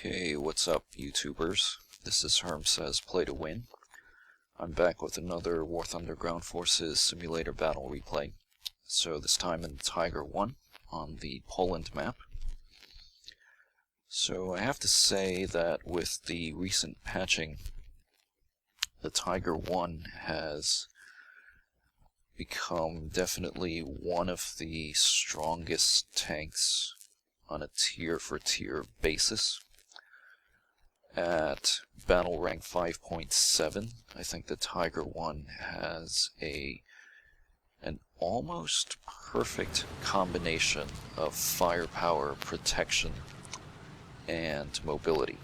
Okay, what's up, YouTubers? This is Herm Says Play to Win. I'm back with another War Thunder Ground Forces simulator battle replay. So this time in Tiger 1 on the Poland map. So I have to say that with the recent patching, the Tiger 1 has become definitely one of the strongest tanks on a tier-for-tier basis. At battle rank 5.7, I think the Tiger 1 has an almost perfect combination of firepower, protection, and mobility.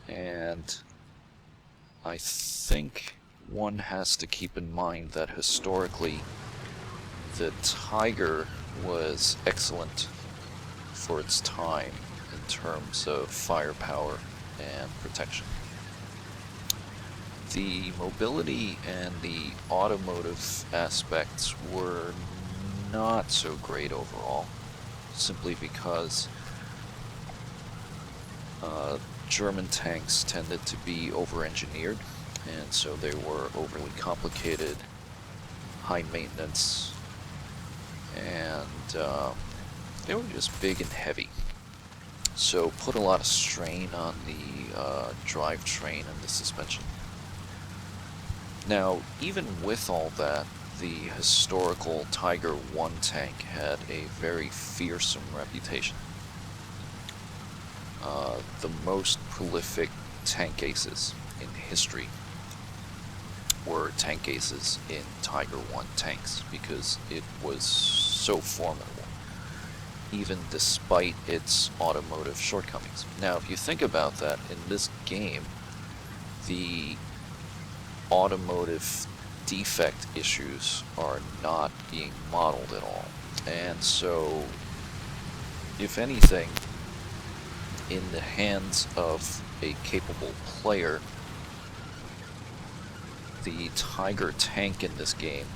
And I think one has to keep in mind that historically the Tiger was excellent for its time in terms of firepower and protection. The mobility and the automotive aspects were not so great overall, simply because German tanks tended to be over-engineered, and so they were overly complicated, high maintenance, and they were just big and heavy. So put a lot of strain on the drivetrain and the suspension. Now, even with all that, the historical Tiger 1 tank had a very fearsome reputation. The most prolific tank aces in history were tank aces in Tiger 1 tanks because it was so formidable, even despite its automotive shortcomings. Now, if you think about that, in this game, the automotive defect issues are not being modeled at all. And so, if anything, in the hands of a capable player, the Tiger tank in this game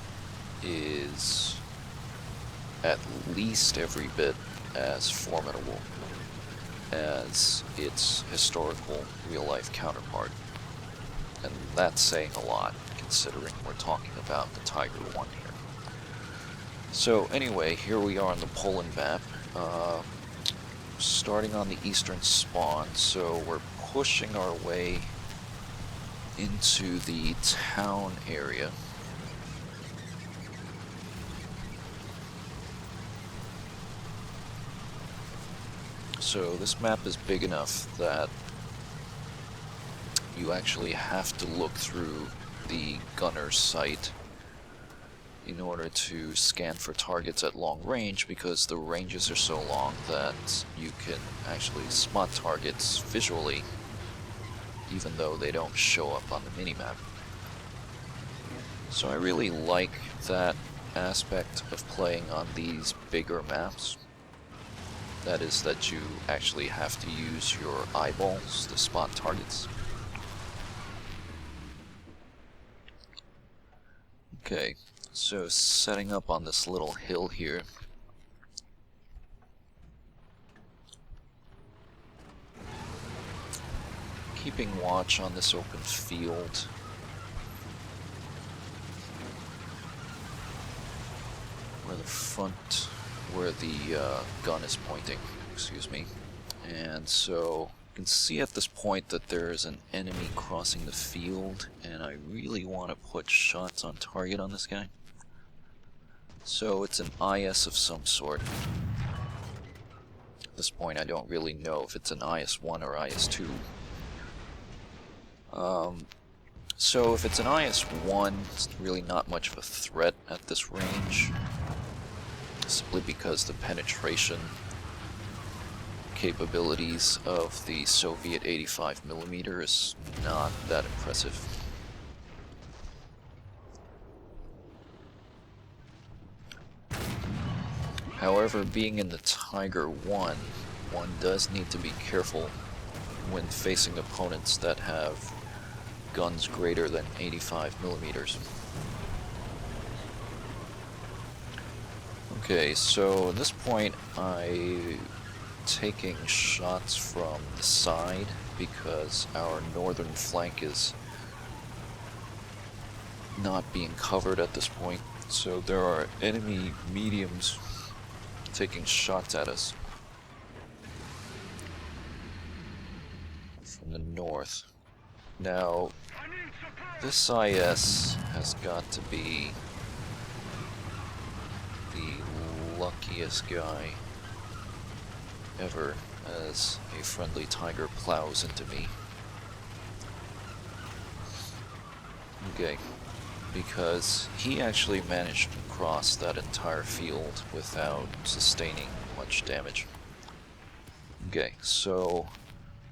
is at least every bit as formidable as its historical real-life counterpart. And that's saying a lot, considering we're talking about the Tiger 1 here. So anyway, here we are on the Poland map, starting on the eastern spawn, so we're pushing our way into the town area. So this map is big enough that you actually have to look through the gunner's sight in order to scan for targets at long range, because the ranges are so long that you can actually spot targets visually even though they don't show up on the minimap. So I really like that aspect of playing on these bigger maps. That is, that you actually have to use your eyeballs to spot targets. Okay, so setting up on this little hill here. Keeping watch on this open field. Where the gun is pointing, excuse me. And so you can see at this point that there is an enemy crossing the field, and I really want to put shots on target on this guy. So it's an IS of some sort. At this point I don't really know if it's an IS-1 or IS-2. So if it's an IS-1, it's really not much of a threat at this range, simply because the penetration capabilities of the Soviet 85mm is not that impressive. However, being in the Tiger 1, one does need to be careful when facing opponents that have guns greater than 85mm. Okay, so at this point I taking shots from the side because our northern flank is not being covered at this point. So there are enemy mediums taking shots at us from the north. Now, this IS has got to be the luckiest guy ever as a friendly tiger plows into me. Okay, because he actually managed to cross that entire field without sustaining much damage. Okay, so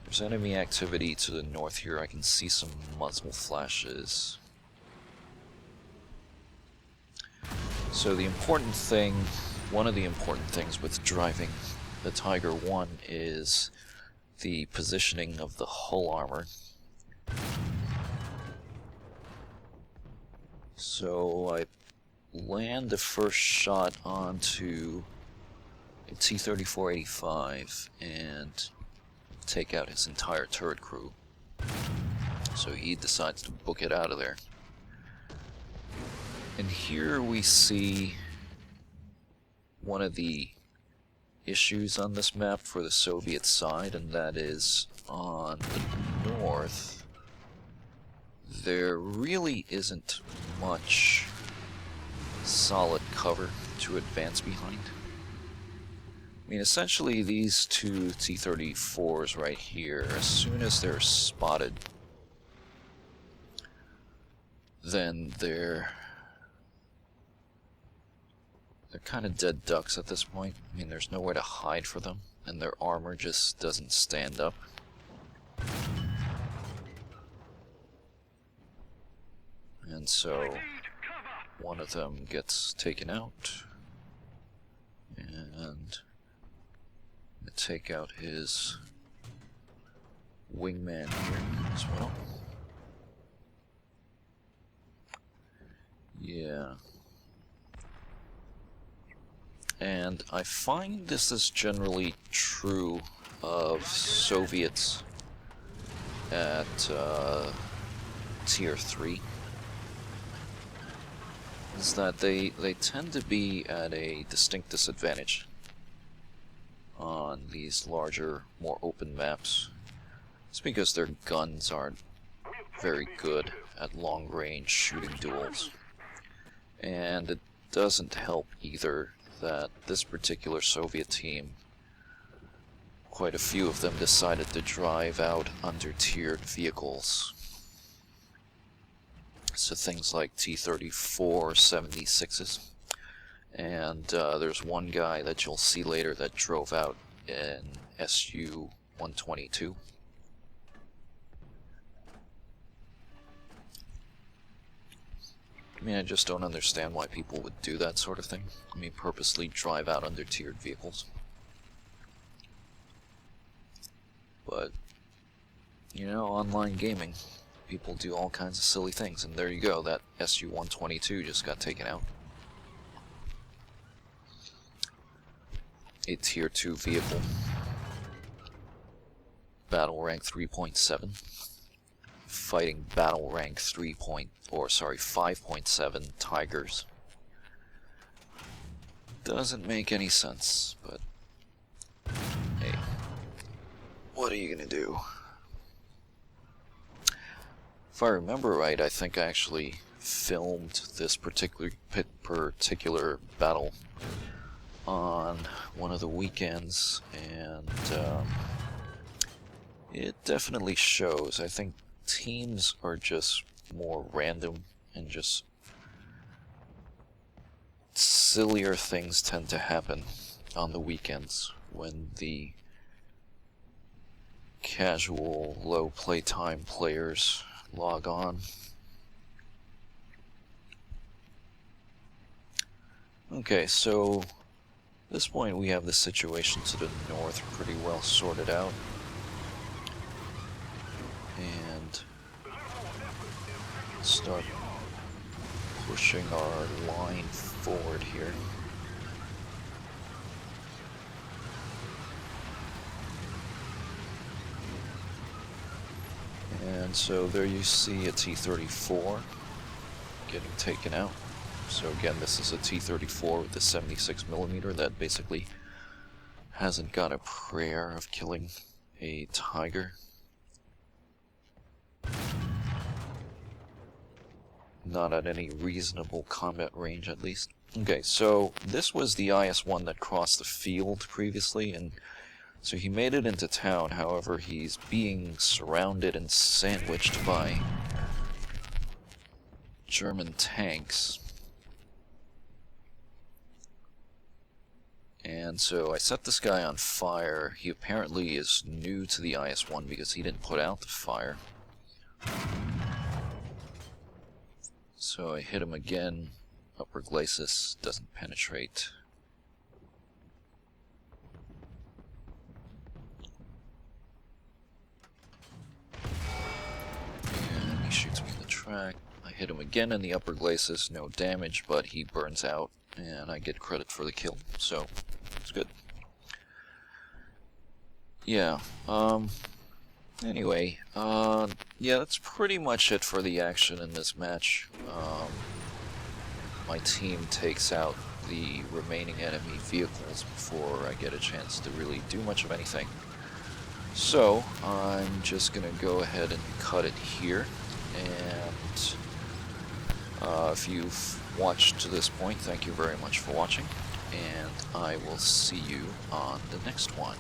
there's enemy activity to the north here. I can see some muzzle flashes. So the important thing, one of the important things with driving the Tiger 1 is the positioning of the hull armor. So I land the first shot onto a T-34-85 and take out his entire turret crew. So he decides to book it out of there. And here we see one of the issues on this map for the Soviet side, and that is on the north there really isn't much solid cover to advance behind. I mean, essentially these two T-34s right here, as soon as they're spotted, then they're kind of dead ducks at this point. I mean, there's nowhere to hide for them, and their armor just doesn't stand up. And so one of them gets taken out, and take out his wingman here as well. Yeah. And I find this is generally true of Soviets at Tier 3. Is that they tend to be at a distinct disadvantage on these larger, more open maps. It's because their guns aren't very good at long-range shooting duels. And it doesn't help either that this particular Soviet team, quite a few of them decided to drive out under-tiered vehicles. So things like T-34 76s. And there's one guy that you'll see later that drove out in Su-122. I mean, I just don't understand why people would do that sort of thing. I mean, purposely drive out under-tiered vehicles. But, you know, online gaming, people do all kinds of silly things, and there you go, that Su-122 just got taken out. A Tier 2 vehicle. Battle rank 3.7. Fighting battle rank 5.7 Tigers. Doesn't make any sense, but hey, what are you gonna do? If I remember right, I think I actually filmed this particular battle on one of the weekends, and it definitely shows. I think teams are just more random, and just sillier things tend to happen on the weekends when the casual, low playtime players log on. Okay, so at this point we have the situation to the north pretty well sorted out. And start pushing our line forward here. And so there you see a T-34 getting taken out. So again, this is a T-34 with the 76mm that basically hasn't got a prayer of killing a Tiger. Not at any reasonable combat range, at least. Okay, so this was the IS-1 that crossed the field previously, and so he made it into town. However, he's being surrounded and sandwiched by German tanks. And so I set this guy on fire. He apparently is new to the IS-1 because he didn't put out the fire. So I hit him again. Upper glacis doesn't penetrate. And he shoots me in the track. I hit him again in the upper glacis, no damage, but he burns out, and I get credit for the kill, so it's good. Yeah, anyway, yeah, that's pretty much it for the action in this match. My team takes out the remaining enemy vehicles before I get a chance to really do much of anything. So, I'm just gonna go ahead and cut it here, and if you've watched to this point, thank you very much for watching, and I will see you on the next one.